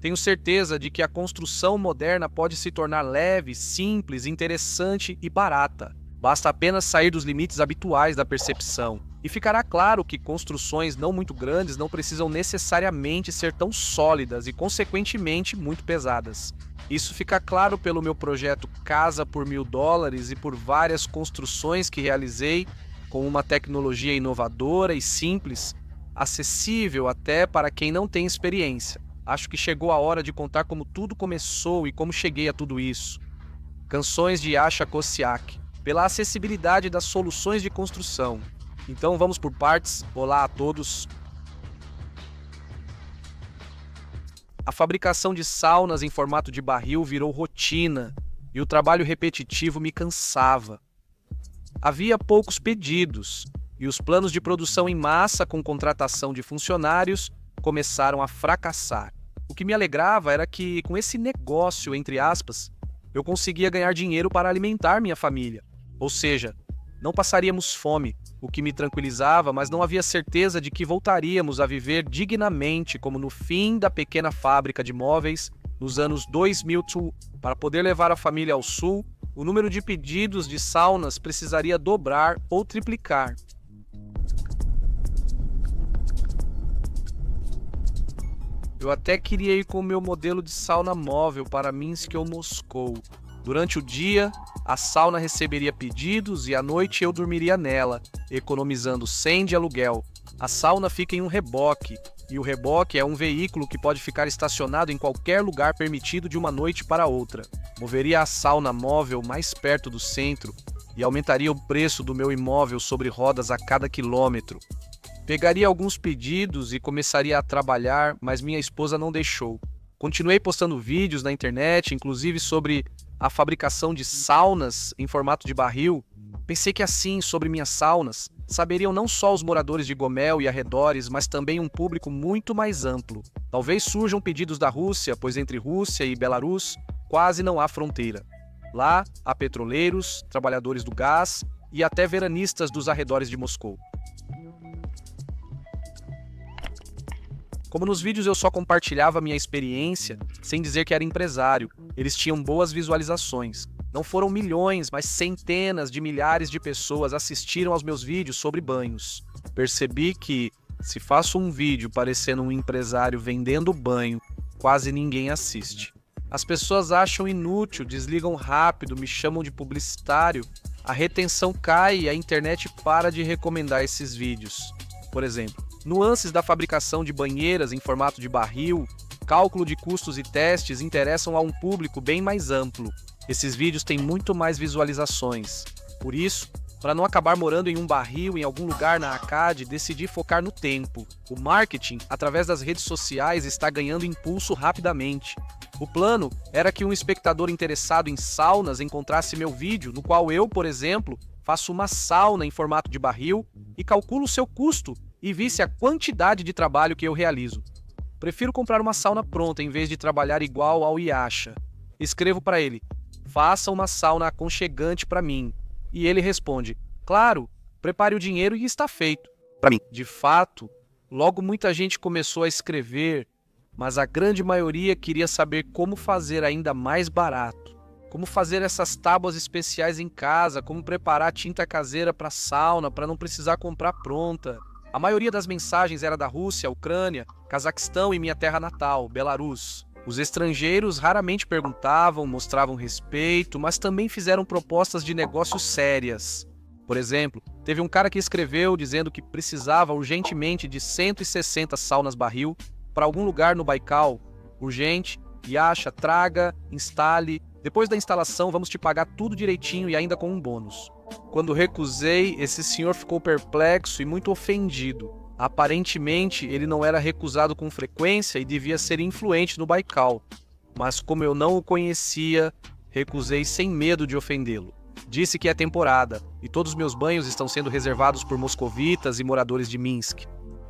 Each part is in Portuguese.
Tenho certeza de que a construção moderna pode se tornar leve, simples, interessante e barata. Basta apenas sair dos limites habituais da percepção. E ficará claro que construções não muito grandes não precisam necessariamente ser tão sólidas e, consequentemente, muito pesadas. Isso fica claro pelo meu projeto Casa por $1000 e por várias construções que realizei com uma tecnologia inovadora e simples, acessível até para quem não tem experiência. Acho que chegou a hora de contar como tudo começou e como cheguei a tudo isso. Canções de Asha Kosiak, pela acessibilidade das soluções de construção. Então vamos por partes. Olá a todos. A fabricação de saunas em formato de barril virou rotina e o trabalho repetitivo me cansava. Havia poucos pedidos e os planos de produção em massa com contratação de funcionários começaram a fracassar. O que me alegrava era que, com esse negócio, entre aspas, eu conseguia ganhar dinheiro para alimentar minha família. Ou seja, não passaríamos fome, o que me tranquilizava, mas não havia certeza de que voltaríamos a viver dignamente como no fim da pequena fábrica de móveis nos anos 2000. Para poder levar a família ao sul, o número de pedidos de saunas precisaria dobrar ou triplicar. Eu até queria ir com o meu modelo de sauna móvel para Minsk ou Moscou. Durante o dia, a sauna receberia pedidos e à noite eu dormiria nela, economizando 100 de aluguel. A sauna fica em um reboque, e o reboque é um veículo que pode ficar estacionado em qualquer lugar permitido de uma noite para outra. Moveria a sauna móvel mais perto do centro e aumentaria o preço do meu imóvel sobre rodas a cada quilômetro. Pegaria alguns pedidos e começaria a trabalhar, mas minha esposa não deixou. Continuei postando vídeos na internet, inclusive sobre a fabricação de saunas em formato de barril. Pensei que assim, sobre minhas saunas, saberiam não só os moradores de Gomel e arredores, mas também um público muito mais amplo. Talvez surjam pedidos da Rússia, pois entre Rússia e Belarus quase não há fronteira. Lá há petroleiros, trabalhadores do gás e até veranistas dos arredores de Moscou. Como nos vídeos eu só compartilhava minha experiência, sem dizer que era empresário, eles tinham boas visualizações. Não foram milhões, mas centenas de milhares de pessoas assistiram aos meus vídeos sobre banhos. Percebi que, se faço um vídeo parecendo um empresário vendendo banho, quase ninguém assiste. As pessoas acham inútil, desligam rápido, me chamam de publicitário, a retenção cai e a internet para de recomendar esses vídeos. Por exemplo, nuances da fabricação de banheiras em formato de barril, cálculo de custos e testes interessam a um público bem mais amplo. Esses vídeos têm muito mais visualizações. Por isso, para não acabar morando em um barril em algum lugar na Acad, decidi focar no tempo. O marketing, através das redes sociais, está ganhando impulso rapidamente. O plano era que um espectador interessado em saunas encontrasse meu vídeo, no qual eu, por exemplo, faço uma sauna em formato de barril e calculo o seu custo e visse a quantidade de trabalho que eu realizo. Prefiro comprar uma sauna pronta em vez de trabalhar igual ao Yasha. Escrevo para ele: faça uma sauna aconchegante para mim. E ele responde: claro, prepare o dinheiro e está feito. Para mim. De fato, logo muita gente começou a escrever, mas a grande maioria queria saber como fazer ainda mais barato. Como fazer essas tábuas especiais em casa, como preparar tinta caseira para sauna, para não precisar comprar pronta. A maioria das mensagens era da Rússia, Ucrânia, Cazaquistão e minha terra natal, Belarus. Os estrangeiros raramente perguntavam, mostravam respeito, mas também fizeram propostas de negócios sérias. Por exemplo, teve um cara que escreveu dizendo que precisava urgentemente de 160 saunas barril para algum lugar no Baikal. Urgente, Yasha, traga, instale. Depois da instalação, vamos te pagar tudo direitinho e ainda com um bônus. Quando recusei, esse senhor ficou perplexo e muito ofendido. Aparentemente, ele não era recusado com frequência e devia ser influente no Baikal. Mas como eu não o conhecia, recusei sem medo de ofendê-lo. Disse que é temporada, e todos os meus banhos estão sendo reservados por moscovitas e moradores de Minsk.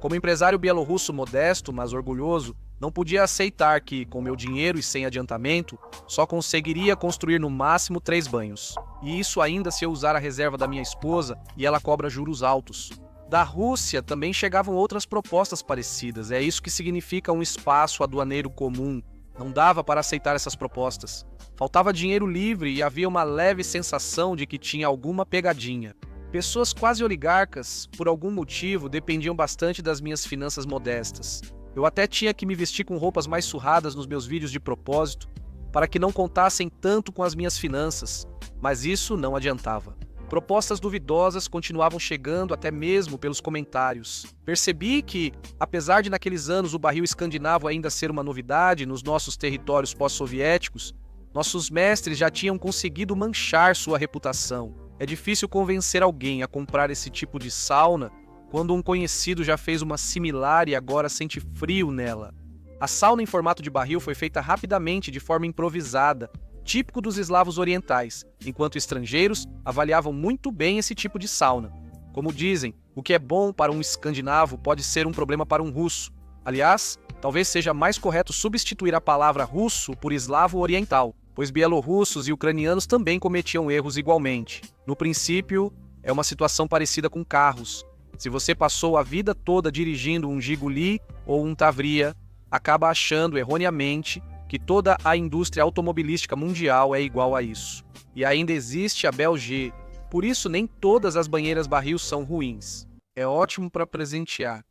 Como empresário bielorrusso modesto, mas orgulhoso, não podia aceitar que, com meu dinheiro e sem adiantamento, só conseguiria construir no máximo 3 banhos. E isso ainda se eu usar a reserva da minha esposa e ela cobra juros altos. Da Rússia também chegavam outras propostas parecidas. É isso que significa um espaço aduaneiro comum. Não dava para aceitar essas propostas. Faltava dinheiro livre e havia uma leve sensação de que tinha alguma pegadinha. Pessoas quase oligarcas, por algum motivo, dependiam bastante das minhas finanças modestas. Eu até tinha que me vestir com roupas mais surradas nos meus vídeos de propósito, para que não contassem tanto com as minhas finanças, mas isso não adiantava. Propostas duvidosas continuavam chegando até mesmo pelos comentários. Percebi que, apesar de naqueles anos o barril escandinavo ainda ser uma novidade nos nossos territórios pós-soviéticos, nossos mestres já tinham conseguido manchar sua reputação. É difícil convencer alguém a comprar esse tipo de sauna quando um conhecido já fez uma similar e agora sente frio nela. A sauna em formato de barril foi feita rapidamente de forma improvisada, típico dos eslavos orientais, enquanto estrangeiros avaliavam muito bem esse tipo de sauna. Como dizem, o que é bom para um escandinavo pode ser um problema para um russo. Aliás, talvez seja mais correto substituir a palavra russo por eslavo oriental, pois bielorrussos e ucranianos também cometiam erros igualmente. No princípio, é uma situação parecida com carros. Se você passou a vida toda dirigindo um Jiguli ou um Tavria, acaba achando erroneamente que toda a indústria automobilística mundial é igual a isso. E ainda existe a Belgier, por isso nem todas as banheiras barril são ruins. É ótimo para presentear.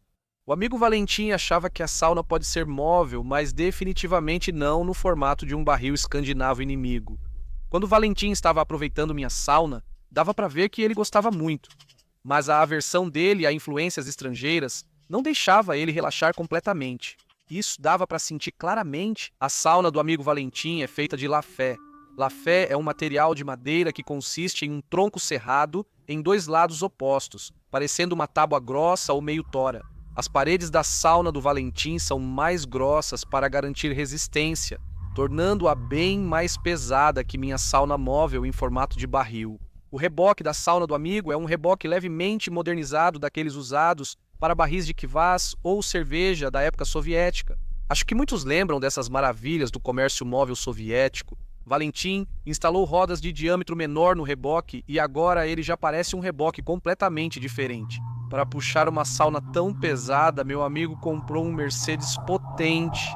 O amigo Valentim achava que a sauna pode ser móvel, mas definitivamente não no formato de um barril escandinavo inimigo. Quando Valentim estava aproveitando minha sauna, dava para ver que ele gostava muito. Mas a aversão dele a influências estrangeiras não deixava ele relaxar completamente. Isso dava para sentir claramente. A sauna do amigo Valentim é feita de lafé. Lafé é um material de madeira que consiste em um tronco cerrado em dois lados opostos, parecendo uma tábua grossa ou meio tora. As paredes da sauna do Valentim são mais grossas para garantir resistência, tornando-a bem mais pesada que minha sauna móvel em formato de barril. O reboque da sauna do amigo é um reboque levemente modernizado daqueles usados para barris de kvass ou cerveja da época soviética. Acho que muitos lembram dessas maravilhas do comércio móvel soviético. Valentim instalou rodas de diâmetro menor no reboque e agora ele já parece um reboque completamente diferente. Para puxar uma sauna tão pesada, meu amigo comprou um Mercedes potente,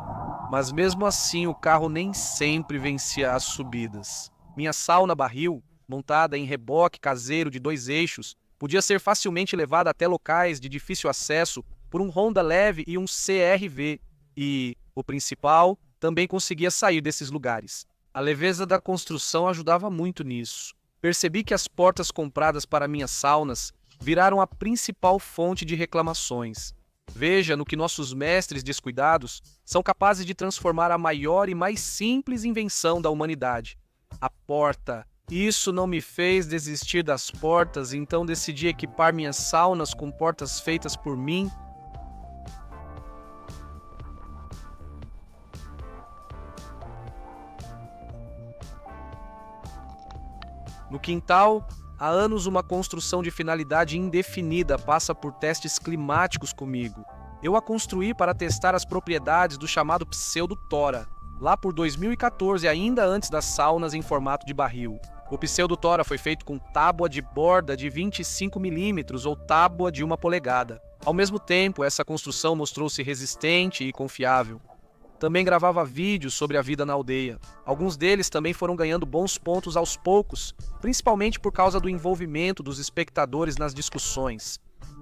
mas mesmo assim o carro nem sempre vencia as subidas. Minha sauna barril, montada em reboque caseiro de 2 eixos, podia ser facilmente levada até locais de difícil acesso por um Honda leve e um CR-V, e, o principal, também conseguia sair desses lugares. A leveza da construção ajudava muito nisso. Percebi que as portas compradas para minhas saunas viraram a principal fonte de reclamações. Veja no que nossos mestres descuidados são capazes de transformar a maior e mais simples invenção da humanidade: a porta. Isso não me fez desistir das portas, então decidi equipar minhas saunas com portas feitas por mim. No quintal, há anos uma construção de finalidade indefinida passa por testes climáticos comigo. Eu a construí para testar as propriedades do chamado pseudo-tora, lá por 2014, ainda antes das saunas em formato de barril. O pseudo-tora foi feito com tábua de borda de 25 mm ou tábua de 1 polegada. Ao mesmo tempo, essa construção mostrou-se resistente e confiável. Também gravava vídeos sobre a vida na aldeia. Alguns deles também foram ganhando bons pontos aos poucos, principalmente por causa do envolvimento dos espectadores nas discussões.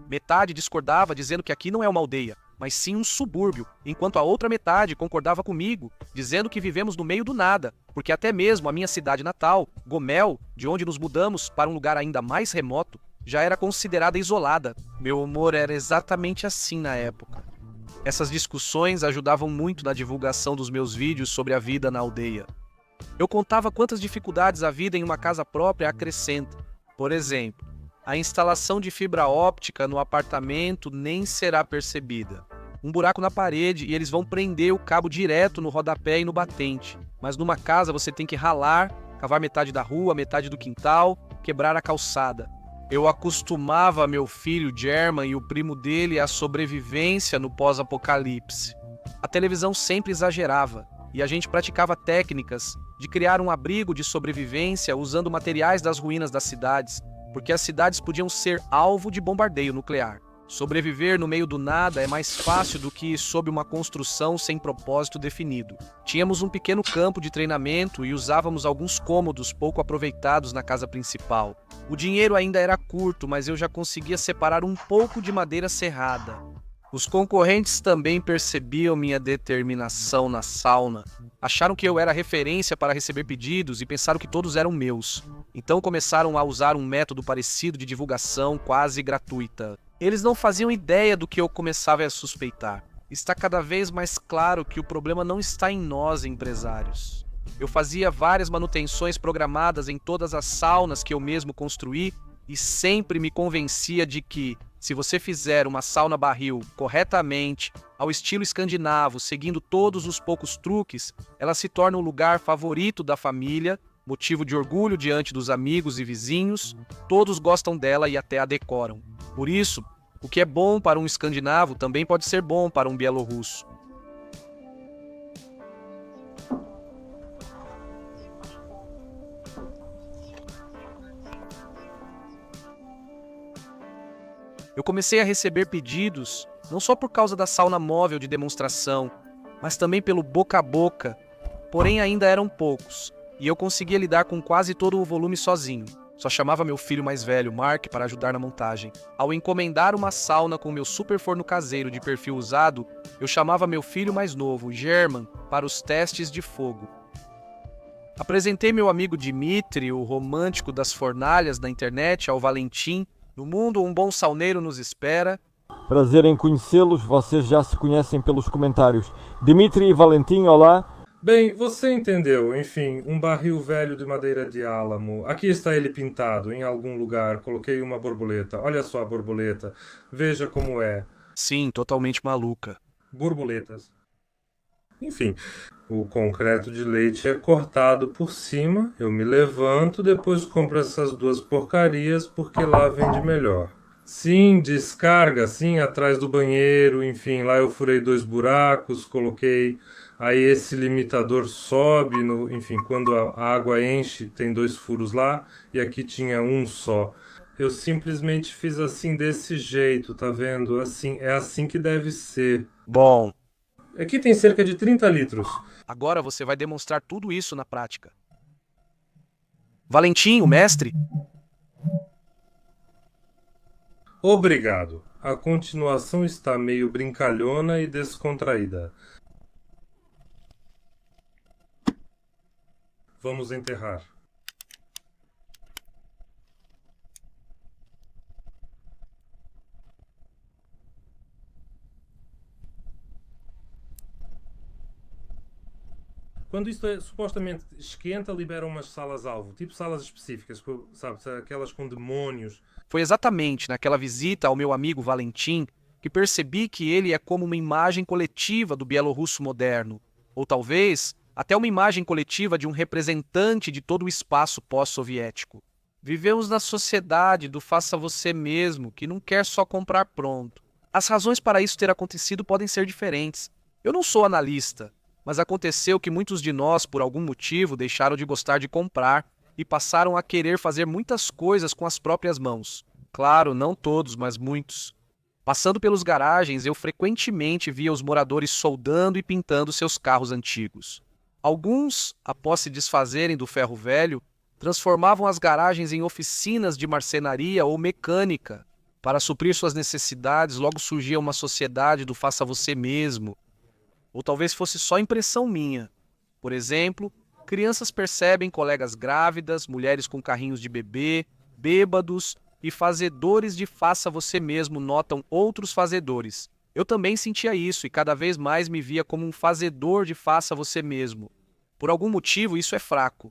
Metade discordava dizendo que aqui não é uma aldeia, mas sim um subúrbio, enquanto a outra metade concordava comigo, dizendo que vivemos no meio do nada, porque até mesmo a minha cidade natal, Gomel, de onde nos mudamos para um lugar ainda mais remoto, já era considerada isolada. Meu humor era exatamente assim na época. Essas discussões ajudavam muito na divulgação dos meus vídeos sobre a vida na aldeia. Eu contava quantas dificuldades a vida em uma casa própria acrescenta. Por exemplo, a instalação de fibra óptica no apartamento nem será percebida. Um buraco na parede e eles vão prender o cabo direto no rodapé e no batente. Mas numa casa você tem que ralar, cavar metade da rua, metade do quintal, quebrar a calçada. Eu acostumava meu filho German e o primo dele à sobrevivência no pós-apocalipse. A televisão sempre exagerava e a gente praticava técnicas de criar um abrigo de sobrevivência usando materiais das ruínas das cidades, porque as cidades podiam ser alvo de bombardeio nuclear. Sobreviver no meio do nada é mais fácil do que sob uma construção sem propósito definido. Tínhamos um pequeno campo de treinamento e usávamos alguns cômodos pouco aproveitados na casa principal. O dinheiro ainda era curto, mas eu já conseguia separar um pouco de madeira serrada. Os concorrentes também percebiam minha determinação na sauna. Acharam que eu era referência para receber pedidos e pensaram que todos eram meus. Então começaram a usar um método parecido de divulgação quase gratuita. Eles não faziam ideia do que eu começava a suspeitar. Está cada vez mais claro que o problema não está em nós, empresários. Eu fazia várias manutenções programadas em todas as saunas que eu mesmo construí e sempre me convencia de que, se você fizer uma sauna barril corretamente, ao estilo escandinavo, seguindo todos os poucos truques, ela se torna um lugar favorito da família, motivo de orgulho diante dos amigos e vizinhos, todos gostam dela e até a decoram. Por isso, o que é bom para um escandinavo também pode ser bom para um bielorrusso. Eu comecei a receber pedidos, não só por causa da sauna móvel de demonstração, mas também pelo boca a boca, porém ainda eram poucos, e eu conseguia lidar com quase todo o volume sozinho. Só chamava meu filho mais velho, Mark, para ajudar na montagem. Ao encomendar uma sauna com meu super forno caseiro de perfil usado, eu chamava meu filho mais novo, German, para os testes de fogo. Apresentei meu amigo Dmitry, o romântico das fornalhas da internet, ao Valentim. No mundo, um bom sauneiro nos espera. Prazer em conhecê-los, vocês já se conhecem pelos comentários. Dmitry e Valentim, olá. Bem, você entendeu. Enfim, um barril velho de madeira de álamo. Aqui está ele pintado, em algum lugar. Coloquei uma borboleta. Olha só a borboleta. Veja como é. Sim, totalmente maluca. Borboletas. Enfim, o concreto de leite é cortado por cima. Eu me levanto, depois compro essas duas porcarias porque lá vende melhor. Sim, descarga, sim, atrás do banheiro. Enfim, lá eu furei 2 buracos, coloquei... Aí esse limitador sobe, enfim, quando a água enche, tem 2 furos lá, e aqui tinha um só. Eu simplesmente fiz assim, desse jeito, tá vendo? Assim, é assim que deve ser. Bom, Aqui tem cerca de 30 litros. agora você vai demonstrar tudo isso na prática. Valentim, o mestre? Obrigado. A continuação está meio brincalhona e descontraída. Vamos enterrar. Quando isto supostamente esquenta, libera umas salas-alvo, tipo salas específicas, sabe, aquelas com demônios. Foi exatamente naquela visita ao meu amigo Valentim que percebi que ele é como uma imagem coletiva do bielorrusso moderno, ou talvez até uma imagem coletiva de um representante de todo o espaço pós-soviético. Vivemos na sociedade do faça você mesmo, que não quer só comprar pronto. As razões para isso ter acontecido podem ser diferentes. Eu não sou analista, mas aconteceu que muitos de nós, por algum motivo, deixaram de gostar de comprar e passaram a querer fazer muitas coisas com as próprias mãos. Claro, não todos, mas muitos. Passando pelos garagens, eu frequentemente via os moradores soldando e pintando seus carros antigos. Alguns, após se desfazerem do ferro velho, transformavam as garagens em oficinas de marcenaria ou mecânica. Para suprir suas necessidades, logo surgia uma sociedade do faça você mesmo. Ou talvez fosse só impressão minha. Por exemplo, crianças percebem colegas grávidas, mulheres com carrinhos de bebê, bêbados e fazedores de faça você mesmo notam outros fazedores. Eu também sentia isso e cada vez mais me via como um fazedor de faça você mesmo. Por algum motivo isso é fraco.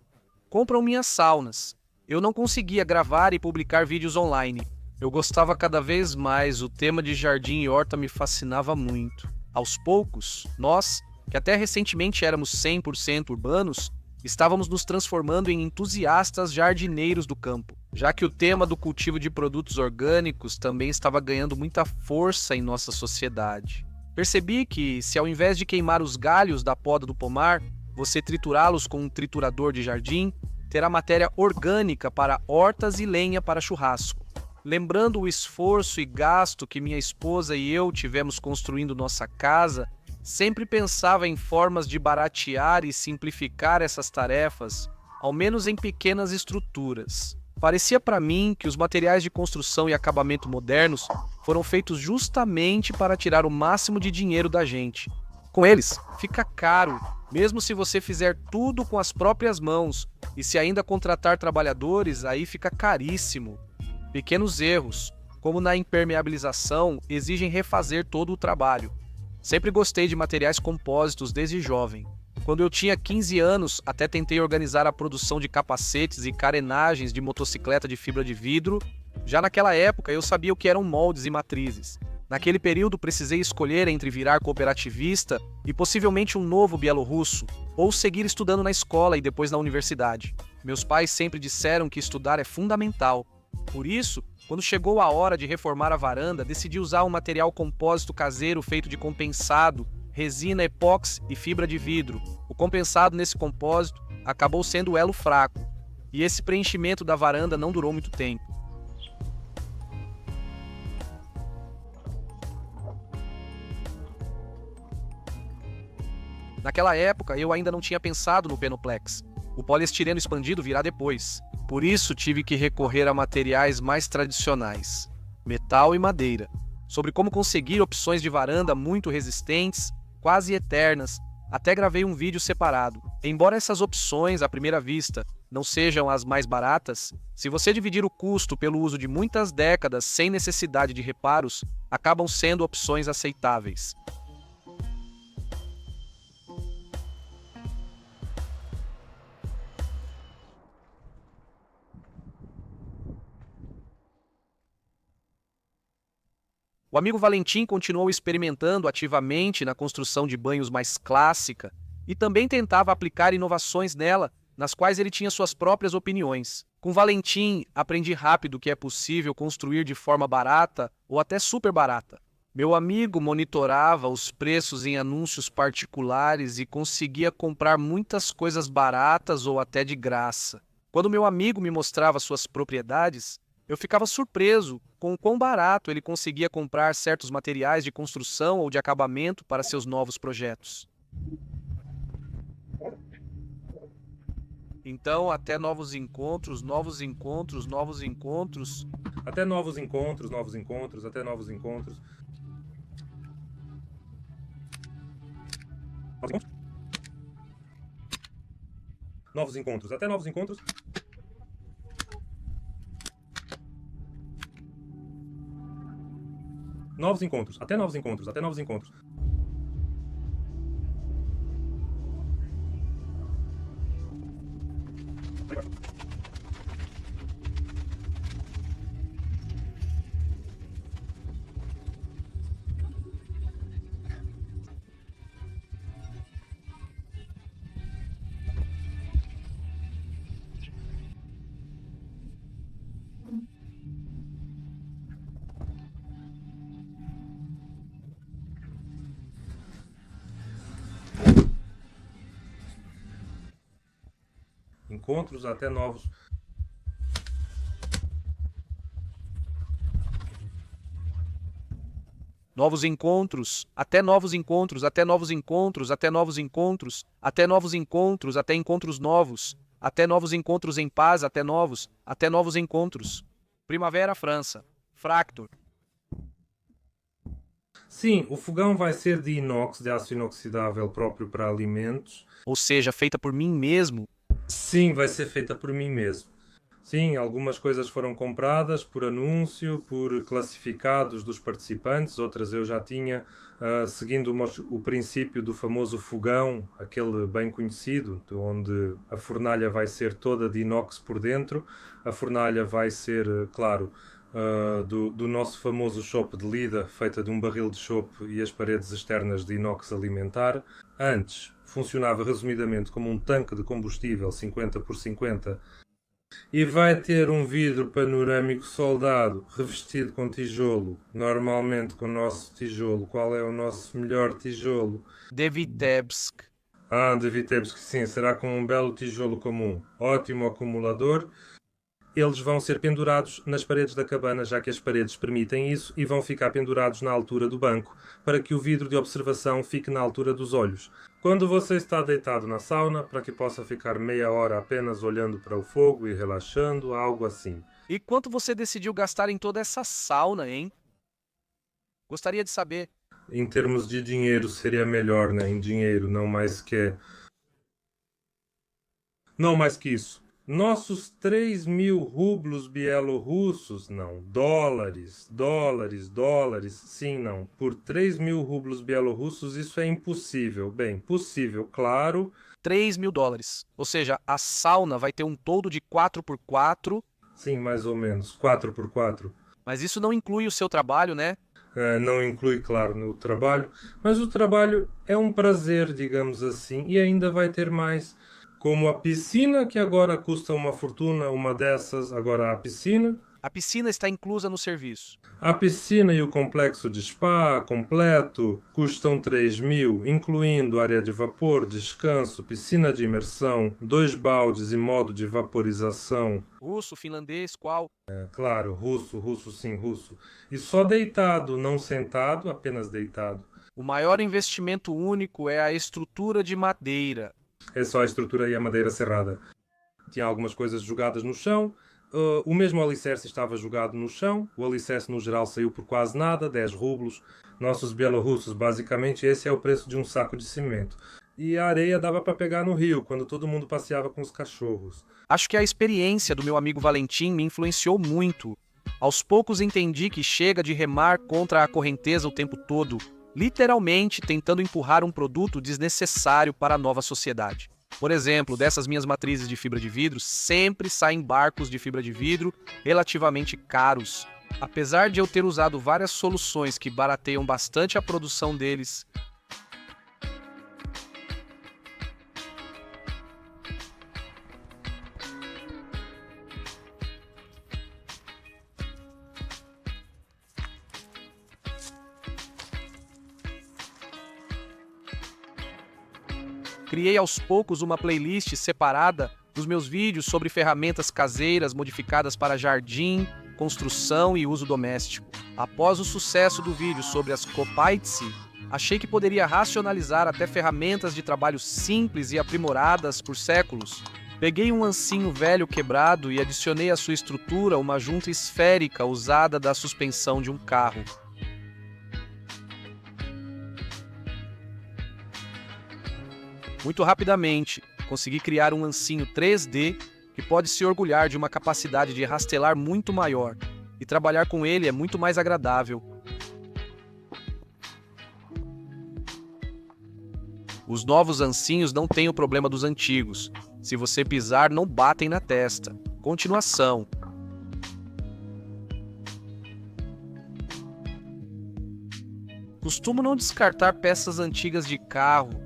Compram minhas saunas. Eu não conseguia gravar e publicar vídeos online. Eu gostava cada vez mais, o tema de jardim e horta me fascinava muito. Aos poucos, nós, que até recentemente éramos 100% urbanos, estávamos nos transformando em entusiastas jardineiros do campo, já que o tema do cultivo de produtos orgânicos também estava ganhando muita força em nossa sociedade. Percebi que, se ao invés de queimar os galhos da poda do pomar, você triturá-los com um triturador de jardim, terá matéria orgânica para hortas e lenha para churrasco. Lembrando o esforço e gasto que minha esposa e eu tivemos construindo nossa casa, sempre pensava em formas de baratear e simplificar essas tarefas, ao menos em pequenas estruturas. Parecia para mim que os materiais de construção e acabamento modernos foram feitos justamente para tirar o máximo de dinheiro da gente. Com eles, fica caro, mesmo se você fizer tudo com as próprias mãos, e se ainda contratar trabalhadores, aí fica caríssimo. Pequenos erros, como na impermeabilização, exigem refazer todo o trabalho. Sempre gostei de materiais compósitos desde jovem. Quando eu tinha 15 anos, até tentei organizar a produção de capacetes e carenagens de motocicleta de fibra de vidro. Já naquela época, eu sabia o que eram moldes e matrizes. Naquele período, precisei escolher entre virar cooperativista e possivelmente um novo bielorrusso, ou seguir estudando na escola e depois na universidade. Meus pais sempre disseram que estudar é fundamental. Por isso, quando chegou a hora de reformar a varanda, decidi usar um material compósito caseiro feito de compensado, resina epóxi e fibra de vidro. O compensado nesse compósito acabou sendo o elo fraco, e esse preenchimento da varanda não durou muito tempo. Naquela época, eu ainda não tinha pensado no Penoplex. O poliestireno expandido virá depois. Por isso, tive que recorrer a materiais mais tradicionais, metal e madeira. Sobre como conseguir opções de varanda muito resistentes, quase eternas, até gravei um vídeo separado. Embora essas opções, à primeira vista, não sejam as mais baratas, se você dividir o custo pelo uso de muitas décadas sem necessidade de reparos, acabam sendo opções aceitáveis. O amigo Valentim continuou experimentando ativamente na construção de banhos mais clássica e também tentava aplicar inovações nela, nas quais ele tinha suas próprias opiniões. Com Valentim, aprendi rápido que é possível construir de forma barata ou até super barata. Meu amigo monitorava os preços em anúncios particulares e conseguia comprar muitas coisas baratas ou até de graça. Quando meu amigo me mostrava suas propriedades, eu ficava surpreso com o quão barato ele conseguia comprar certos materiais de construção ou de acabamento para seus novos projetos. Então, até novos encontros, novos encontros, novos encontros. Até novos encontros, novos encontros, até novos encontros. Novos encontros, até novos encontros. Novos encontros, até novos encontros, até novos encontros. Encontros até novos. Novos encontros, até novos encontros, até novos encontros, até novos encontros, até novos encontros, até encontros novos, até novos encontros em paz, até novos encontros. Primavera, França. Fracture. Sim, o fogão vai ser de inox, de aço inoxidável próprio para alimentos. Ou seja, feita por mim mesmo. Sim, vai ser feita por mim mesmo. Sim, algumas coisas foram compradas por anúncio, por classificados dos participantes, outras eu já tinha, seguindo o princípio do famoso fogão, aquele bem conhecido, onde a fornalha vai ser toda de inox por dentro, a fornalha vai ser, claro, do nosso famoso chope de lida, feita de um barril de chope e as paredes externas de inox alimentar. Antes, funcionava resumidamente como um tanque de combustível 50 por 50 e vai ter um vidro panorâmico soldado, revestido com tijolo, normalmente com o nosso tijolo. Qual é o nosso melhor tijolo? De Vitebsk. De Vitebsk, sim, será com um belo tijolo comum. Ótimo acumulador. eles vão ser pendurados nas paredes da cabana, já que as paredes permitem isso, e vão ficar pendurados na altura do banco, para que o vidro de observação fique na altura dos olhos. Quando você está deitado na sauna, para que possa ficar meia hora apenas olhando para o fogo e relaxando, algo assim. E quanto você decidiu gastar em toda essa sauna, hein? Gostaria de saber. Em termos de dinheiro, seria melhor, né? Em dinheiro, não mais que... Não mais que isso. Nossos 3.000 rublos bielorrussos, não, dólares, sim, não. Por 3.000 rublos bielorrussos isso é impossível. Bem, possível, claro. $3.000. Ou seja, a sauna vai ter um todo de 4x4. Sim, mais ou menos, 4x4. Mas isso não inclui o seu trabalho, né? Não inclui, claro, no trabalho. Mas o trabalho é um prazer, digamos assim, e ainda vai ter mais. Como a piscina, que agora custa uma fortuna, uma dessas, agora a piscina. A piscina está inclusa no serviço. A piscina e o complexo de spa completo custam 3.000, incluindo área de vapor, descanso, piscina de imersão, 2 baldes e modo de vaporização. Russo, finlandês, qual? Claro, russo, sim, russo. E só deitado, não sentado, apenas deitado. O maior investimento único é a estrutura de madeira. É só a estrutura e a madeira serrada. Tinha algumas coisas jogadas no chão. O mesmo alicerce estava jogado no chão. O alicerce no geral saiu por quase nada, 10 rublos. Nossos bielorrussos, basicamente esse é o preço de um saco de cimento. E a areia dava para pegar no rio, quando todo mundo passeava com os cachorros. Acho que a experiência do meu amigo Valentim me influenciou muito. Aos poucos entendi que chega de remar contra a correnteza o tempo todo, literalmente tentando empurrar um produto desnecessário para a nova sociedade. Por exemplo, dessas minhas matrizes de fibra de vidro, sempre saem barcos de fibra de vidro relativamente caros. Apesar de eu ter usado várias soluções que barateiam bastante a produção deles, criei aos poucos uma playlist separada dos meus vídeos sobre ferramentas caseiras modificadas para jardim, construção e uso doméstico. Após o sucesso do vídeo sobre as Kopaitsi, achei que poderia racionalizar até ferramentas de trabalho simples e aprimoradas por séculos. Peguei um ancinho velho quebrado e adicionei à sua estrutura uma junta esférica usada da suspensão de um carro. Muito rapidamente, consegui criar um ancinho 3D que pode se orgulhar de uma capacidade de rastelar muito maior, e trabalhar com ele é muito mais agradável. Os novos ancinhos não têm o problema dos antigos. Se você pisar, não batem na testa. Continuação. Costumo não descartar peças antigas de carro.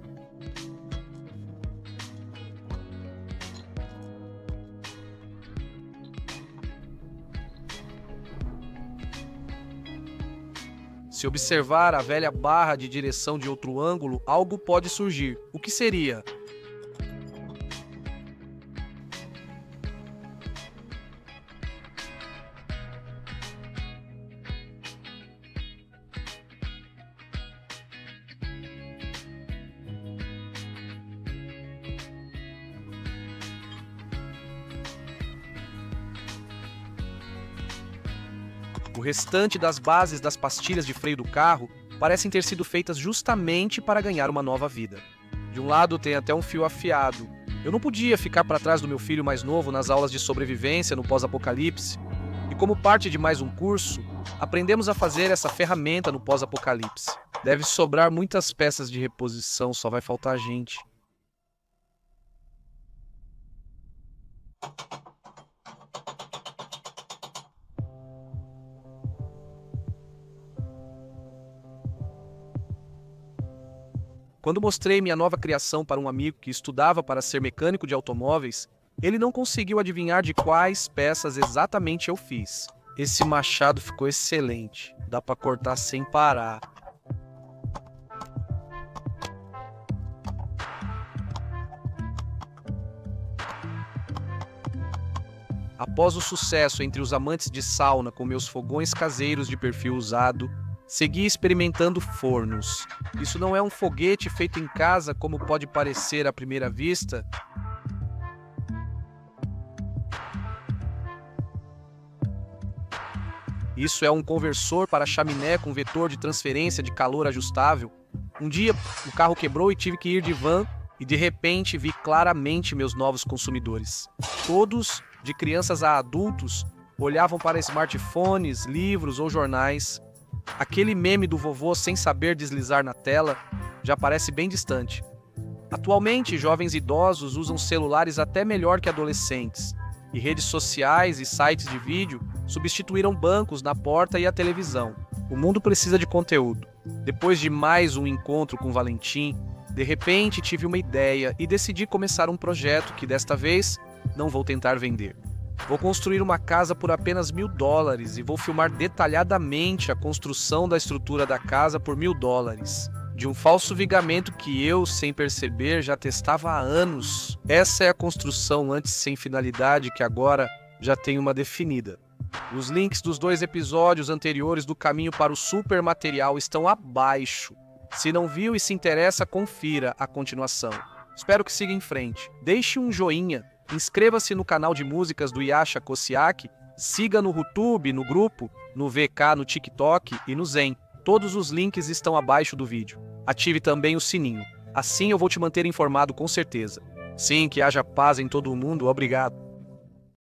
Se observar a velha barra de direção de outro ângulo, algo pode surgir. O que seria? O restante das bases das pastilhas de freio do carro parecem ter sido feitas justamente para ganhar uma nova vida. De um lado tem até um fio afiado. Eu não podia ficar para trás do meu filho mais novo nas aulas de sobrevivência no pós-apocalipse. E como parte de mais um curso, aprendemos a fazer essa ferramenta no pós-apocalipse. Deve sobrar muitas peças de reposição, só vai faltar gente. Quando mostrei minha nova criação para um amigo que estudava para ser mecânico de automóveis, ele não conseguiu adivinhar de quais peças exatamente eu fiz. Esse machado ficou excelente, dá para cortar sem parar. Após o sucesso entre os amantes de sauna com meus fogões caseiros de perfil usado, segui experimentando fornos. Isso não é um foguete feito em casa como pode parecer à primeira vista. Isso é um conversor para chaminé com vetor de transferência de calor ajustável. Um dia, o carro quebrou e tive que ir de van e de repente vi claramente meus novos consumidores. Todos, de crianças a adultos, olhavam para smartphones, livros ou jornais. Aquele meme do vovô sem saber deslizar na tela já parece bem distante. Atualmente, jovens idosos usam celulares até melhor que adolescentes, e redes sociais e sites de vídeo substituíram bancos na porta e a televisão. O mundo precisa de conteúdo. Depois de mais um encontro com Valentim, de repente tive uma ideia e decidi começar um projeto que desta vez não vou tentar vender. Vou construir uma casa por apenas $1.000 e vou filmar detalhadamente a construção da estrutura da casa por $1.000. De um falso vigamento que eu, sem perceber, já testava há anos. Essa é a construção antes sem finalidade que agora já tenho uma definida. Os links dos 2 episódios anteriores do Caminho para o Super Material estão abaixo. Se não viu e se interessa, confira a continuação. Espero que siga em frente. Deixe um joinha, inscreva-se no canal de músicas do Yasha Kosiak, siga no YouTube, no grupo, no VK, no TikTok e no Zen. Todos os links estão abaixo do vídeo. Ative também o sininho. Assim eu vou te manter informado com certeza. Sim, que haja paz em todo o mundo. Obrigado.